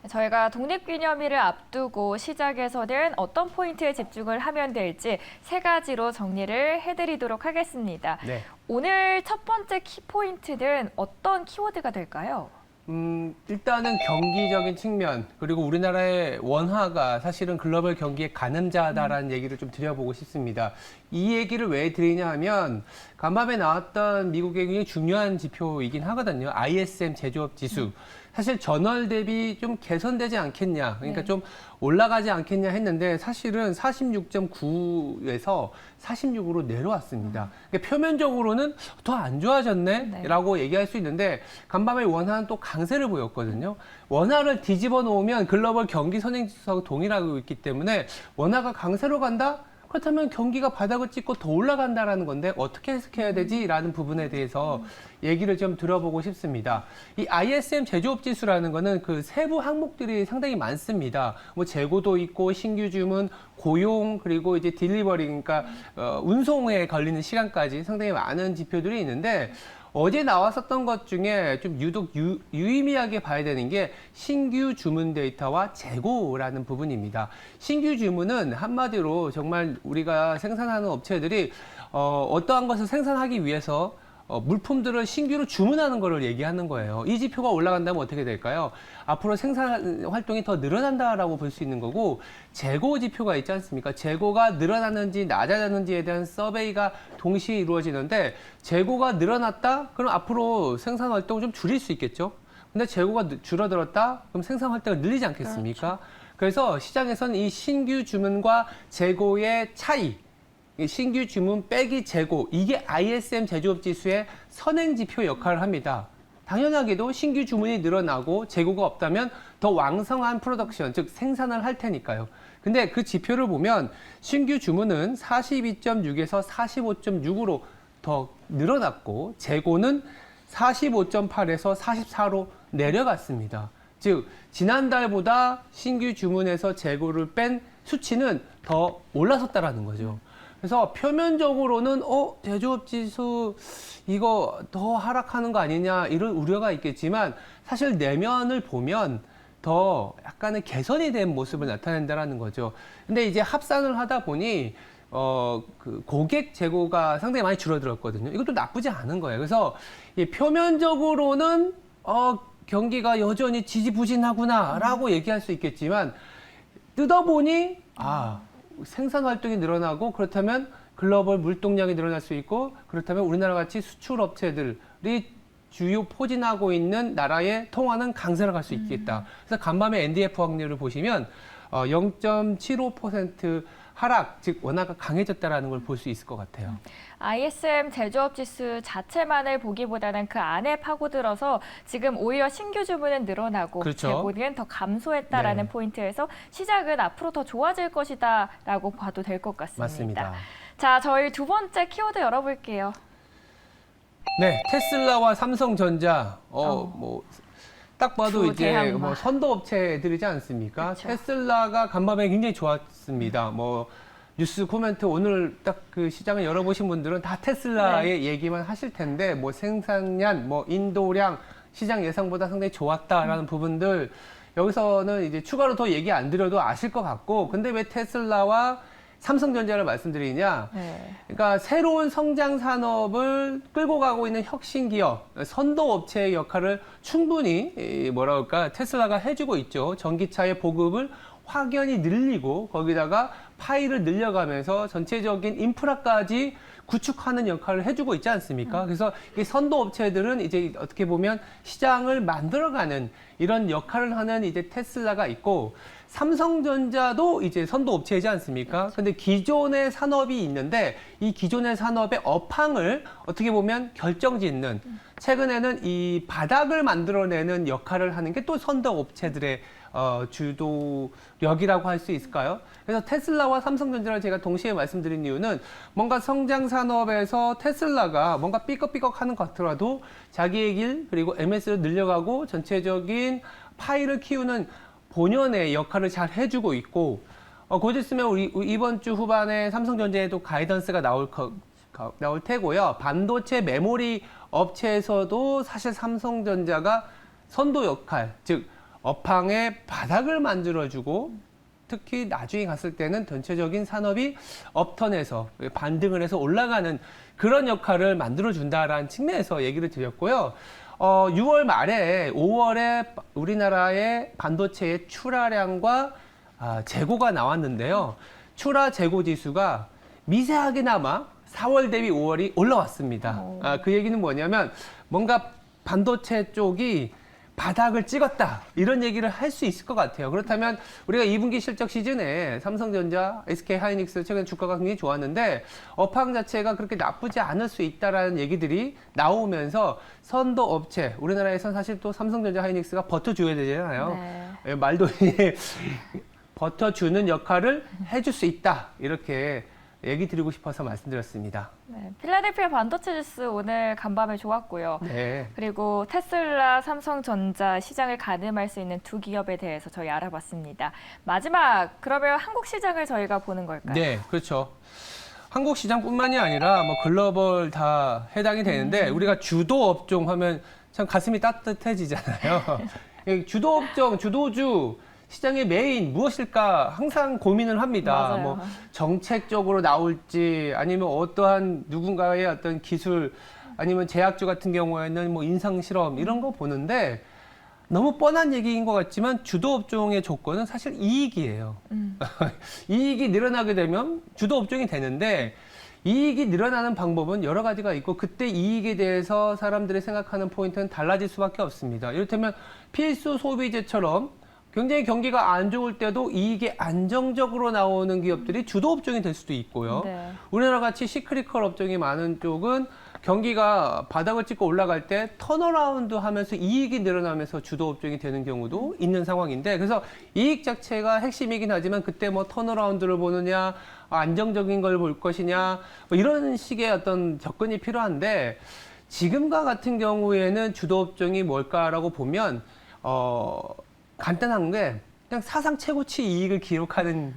저희가 독립기념일을 앞두고 시작에서는 어떤 포인트에 집중을 하면 될지 세 가지로 정리를 해드리도록 하겠습니다. 네. 오늘 첫 번째 키포인트는 어떤 키워드가 될까요? 일단은 경기적인 측면, 그리고 우리나라의 원화가 사실은 글로벌 경기의 가늠자다라는 얘기를 좀 드려보고 싶습니다. 이 얘기를 왜 드리냐 하면, 간밤에 나왔던 미국의 굉장히 중요한 지표이긴 하거든요. ISM 제조업 지수. 사실 전월 대비 좀 개선되지 않겠냐, 그러니까 네. 좀 올라가지 않겠냐 했는데 사실은 46.9에서 46으로 내려왔습니다. 그러니까 표면적으로는 더 안 좋아졌네? 네. 라고 얘기할 수 있는데 간밤에 원화는 또 강세를 보였거든요. 원화를 뒤집어 놓으면 글로벌 경기 선행지수하고 동일하고 있기 때문에 원화가 강세로 간다? 그렇다면 경기가 바닥을 찍고 더 올라간다라는 건데 어떻게 해석해야 되지라는 부분에 대해서 얘기를 좀 들어보고 싶습니다. 이 ISM 제조업 지수라는 거는 그 세부 항목들이 상당히 많습니다. 뭐 재고도 있고 신규 주문, 고용, 그리고 이제 딜리버리, 그러니까 운송에 걸리는 시간까지 상당히 많은 지표들이 있는데 어제 나왔었던 것 중에 좀 유독 유의미하게 봐야 되는 게 신규 주문 데이터와 재고라는 부분입니다. 신규 주문은 한마디로 정말 우리가 생산하는 업체들이 어떠한 것을 생산하기 위해서 물품들을 신규로 주문하는 것을 얘기하는 거예요. 이 지표가 올라간다면 어떻게 될까요? 앞으로 생산 활동이 더 늘어난다라고 볼 수 있는 거고, 재고 지표가 있지 않습니까? 재고가 늘어났는지 낮아졌는지에 대한 서베이가 동시에 이루어지는데, 재고가 늘어났다? 그럼 앞으로 생산 활동을 좀 줄일 수 있겠죠? 근데 재고가 줄어들었다? 그럼 생산 활동을 늘리지 않겠습니까? 그래서 시장에서는 이 신규 주문과 재고의 차이, 신규 주문 빼기 재고, 이게 ISM 제조업 지수의 선행지표 역할을 합니다. 당연하게도 신규 주문이 늘어나고 재고가 없다면 더 왕성한 프로덕션, 즉 생산을 할 테니까요. 근데 그 지표를 보면 신규 주문은 42.6에서 45.6으로 더 늘어났고 재고는 45.8에서 44로 내려갔습니다. 즉 지난달보다 신규 주문에서 재고를 뺀 수치는 더 올라섰다라는 거죠. 그래서 표면적으로는 제조업 지수 이거 더 하락하는 거 아니냐 이런 우려가 있겠지만 사실 내면을 보면 더 약간의 개선이 된 모습을 나타낸다라는 거죠. 근데 이제 합산을 하다 보니 그 고객 재고가 상당히 많이 줄어들었거든요. 이것도 나쁘지 않은 거예요. 그래서 이 표면적으로는 경기가 여전히 지지부진하구나라고 얘기할 수 있겠지만 뜯어보니 생산 활동이 늘어나고 그렇다면 글로벌 물동량이 늘어날 수 있고 그렇다면 우리나라 같이 수출 업체들이 주요 포진하고 있는 나라의 통화는 강세로 갈 수 있겠다. 그래서 간밤에 NDF 확률을 보시면 0.75% 하락, 즉 원화가 강해졌다라는 걸 볼 수 있을 것 같아요. ISM 제조업 지수 자체만을 보기보다는 그 안에 파고들어서 지금 오히려 신규 주문은 늘어나고 그렇죠. 재고는 더 감소했다라는 네. 포인트에서 시작은 앞으로 더 좋아질 것이다라고 봐도 될 것 같습니다. 맞습니다. 자, 저희 두 번째 키워드 열어볼게요. 네, 테슬라와 삼성전자, 딱 봐도 두 이제 대항마. 선도 업체들이지 않습니까? 그쵸. 테슬라가 간밤에 굉장히 좋았습니다. 뉴스 코멘트 오늘 딱 그 시장을 열어보신 분들은 다 테슬라의 얘기만 하실 텐데, 생산량, 인도량, 시장 예상보다 상당히 좋았다라는 부분들, 여기서는 이제 추가로 더 얘기 안 드려도 아실 것 같고, 근데 왜 테슬라와 삼성전자를 말씀드리냐? 네. 그러니까 새로운 성장 산업을 끌고 가고 있는 혁신 기업, 선도 업체의 역할을 충분히 테슬라가 해주고 있죠. 전기차의 보급을 확연히 늘리고 거기다가 파이를 늘려가면서 전체적인 인프라까지 구축하는 역할을 해주고 있지 않습니까? 그래서 이 선도 업체들은 이제 어떻게 보면 시장을 만들어가는 이런 역할을 하는 이제 테슬라가 있고, 삼성전자도 이제 선도 업체이지 않습니까? 근데 기존의 산업이 있는데 이 기존의 산업의 업황을 어떻게 보면 결정짓는, 최근에는 이 바닥을 만들어내는 역할을 하는 게 또 선도 업체들의 주도력이라고 할 수 있을까요? 그래서 테슬라와 삼성전자를 제가 동시에 말씀드린 이유는 뭔가 성장 산업에서 테슬라가 뭔가 삐걱삐걱 하는 것 같더라도 자기의 길 그리고 MS를 늘려가고 전체적인 파이를 키우는 본연의 역할을 잘 해주고 있고, 곧 있으면 우리 이번 주 후반에 삼성전자에도 가이던스가 나올 테고요. 반도체 메모리 업체에서도 사실 삼성전자가 선도 역할, 즉 업황의 바닥을 만들어주고 특히 나중에 갔을 때는 전체적인 산업이 업턴에서 반등을 해서 올라가는 그런 역할을 만들어준다라는 측면에서 얘기를 드렸고요. 6월 말에 5월에 우리나라의 반도체의 출하량과 재고가 나왔는데요. 출하 재고 지수가 미세하게나마 4월 대비 5월이 올라왔습니다. 그 얘기는 뭐냐면 뭔가 반도체 쪽이 바닥을 찍었다 이런 얘기를 할 수 있을 것 같아요. 그렇다면 우리가 2분기 실적 시즌에 삼성전자, SK하이닉스 최근 주가가 굉장히 좋았는데 업황 자체가 그렇게 나쁘지 않을 수 있다라는 얘기들이 나오면서 선도 업체, 우리나라에선 사실 또 삼성전자, 하이닉스가 버텨줘야 되잖아요. 네. 말도에 버텨주는 역할을 해줄 수 있다 이렇게 얘기 드리고 싶어서 말씀드렸습니다. 네, 필라델피아 반도체 지수 오늘 간밤에 좋았고요. 네. 그리고 테슬라, 삼성전자 시장을 가늠할 수 있는 두 기업에 대해서 저희 알아봤습니다. 마지막, 그러면 한국 시장을 저희가 보는 걸까요? 네, 그렇죠. 한국 시장뿐만이 아니라 뭐 글로벌 다 해당이 되는데 우리가 주도 업종 하면 참 가슴이 따뜻해지잖아요. 주도 업종, 주도주 시장의 메인 무엇일까 항상 고민을 합니다. 맞아요. 뭐 정책적으로 나올지 아니면 어떠한 누군가의 어떤 기술 아니면 제약주 같은 경우에는 뭐 인상 실험 이런 거 보는데 너무 뻔한 얘기인 것 같지만 주도 업종의 조건은 사실 이익이에요. 이익이 늘어나게 되면 주도 업종이 되는데 이익이 늘어나는 방법은 여러 가지가 있고 그때 이익에 대해서 사람들이 생각하는 포인트는 달라질 수밖에 없습니다. 이를테면 필수 소비재처럼 굉장히 경기가 안 좋을 때도 이익이 안정적으로 나오는 기업들이 주도 업종이 될 수도 있고요. 네. 우리나라 같이 시크리컬 업종이 많은 쪽은 경기가 바닥을 찍고 올라갈 때 턴어라운드 하면서 이익이 늘어나면서 주도 업종이 되는 경우도 있는 상황인데 그래서 이익 자체가 핵심이긴 하지만 그때 뭐 턴어라운드를 보느냐 안정적인 걸 볼 것이냐 뭐 이런 식의 어떤 접근이 필요한데 지금과 같은 경우에는 주도 업종이 뭘까라고 보면 간단한 게 그냥 사상 최고치 이익을 기록하는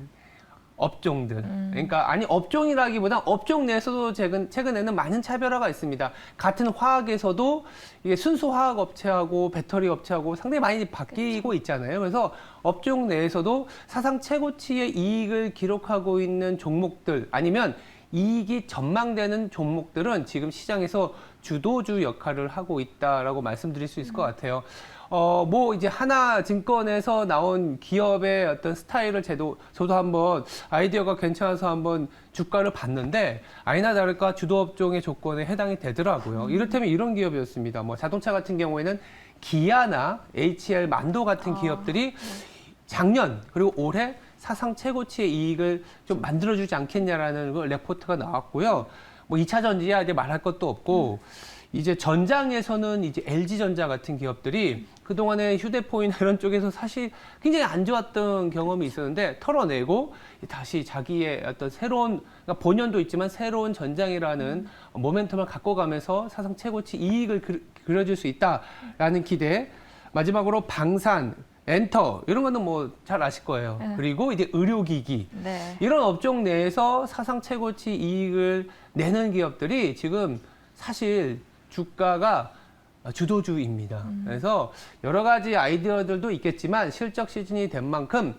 업종들. 그러니까 아니 업종이라기보다 업종 내에서도 최근에는 많은 차별화가 있습니다. 같은 화학에서도 이게 순수 화학 업체하고 배터리 업체하고 상당히 많이 바뀌고 있잖아요. 그래서 업종 내에서도 사상 최고치의 이익을 기록하고 있는 종목들 아니면 이익이 전망되는 종목들은 지금 시장에서 주도주 역할을 하고 있다라고 말씀드릴 수 있을 것 같아요. 뭐 이제 하나증권에서 나온 기업의 어떤 스타일을 저도 한번 아이디어가 괜찮아서 한번 주가를 봤는데 아니나 다를까 주도업종의 조건에 해당이 되더라고요. 이를테면 이런 기업이었습니다. 뭐 자동차 같은 경우에는 기아나 HL 만도 같은 기업들이 작년 그리고 올해 사상 최고치의 이익을 좀 만들어주지 않겠냐라는 그 레포트가 나왔고요. 뭐 2차 전지야 이제 말할 것도 없고 이제 전장에서는 이제 LG전자 같은 기업들이 그동안에 휴대폰이나 이런 쪽에서 사실 굉장히 안 좋았던 경험이 있었는데 털어내고 다시 자기의 어떤 새로운 그러니까 본연도 있지만 새로운 전장이라는 모멘텀을 갖고 가면서 사상 최고치 이익을 그려줄 수 있다라는 기대. 마지막으로 방산, 엔터 이런 거는 뭐 잘 아실 거예요. 그리고 이제 의료기기 네. 이런 업종 내에서 사상 최고치 이익을 내는 기업들이 지금 사실 주가가 주도주입니다. 그래서 여러 가지 아이디어들도 있겠지만 실적 시즌이 된 만큼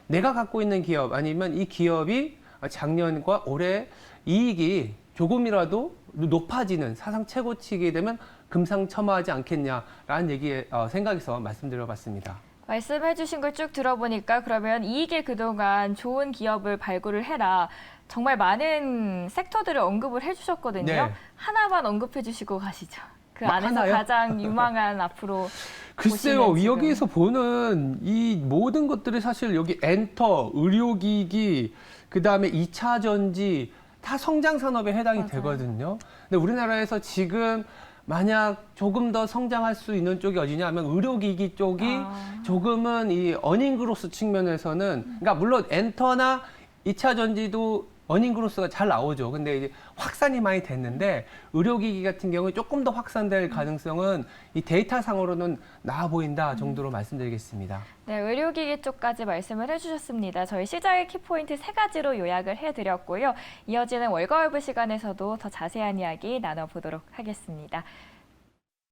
내가 갖고 있는 기업 아니면 이 기업이 작년과 올해 이익이 조금이라도 높아지는 사상 최고치게 되면 금상첨화하지 않겠냐라는 얘기에 생각해서 말씀드려봤습니다. 말씀해 주신 걸 쭉 들어보니까 그러면 이익에 그동안 좋은 기업을 발굴을 해라. 정말 많은 섹터들을 언급을 해주셨거든요. 네. 하나만 언급해 주시고 가시죠. 그 뭐, 안에서 하나요? 가장 유망한 앞으로 글쎄요, 보시는 지금. 여기에서 보는 이 모든 것들이 사실 여기 엔터, 의료기기, 그 다음에 2차 전지 다 성장 산업에 해당이 맞아요. 되거든요. 근데 우리나라에서 지금 만약 조금 더 성장할 수 있는 쪽이 어디냐 하면 의료기기 쪽이 조금은 이 어닝그로스 측면에서는 그러니까 물론 엔터나 2차 전지도 어닝그로스가 잘 나오죠. 근데 이제 확산이 많이 됐는데 의료기기 같은 경우에 조금 더 확산될 가능성은 이 데이터상으로는 나아 보인다 정도로 말씀드리겠습니다. 네, 의료기기 쪽까지 말씀을 해주셨습니다. 저희 시장의 키포인트 3가지로 요약을 해드렸고요. 이어지는 월거울브 시간에서도 더 자세한 이야기 나눠보도록 하겠습니다.